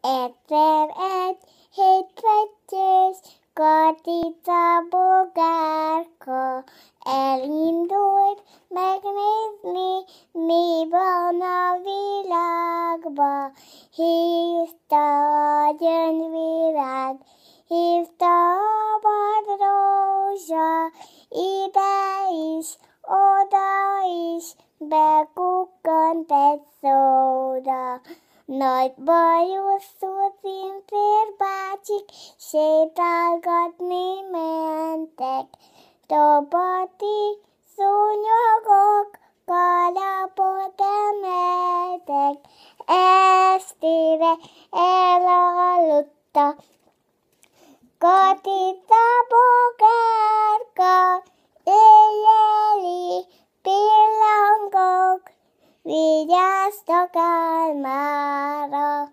Egyszer egy hétfettyős Katica bogárka elindult megnézni, mi van a világba. Hívta a gyöngyvirág, hívta a vadrózsa, ide is, oda is, bekukkant egy szóra. Nagy bajuszú cimpérbácsik sétálgatni mentek, dobati szúnyogok kalapot emeltek. Estére elaludta Katica bogárka, éjjeli pillangók vigyáztak álmára.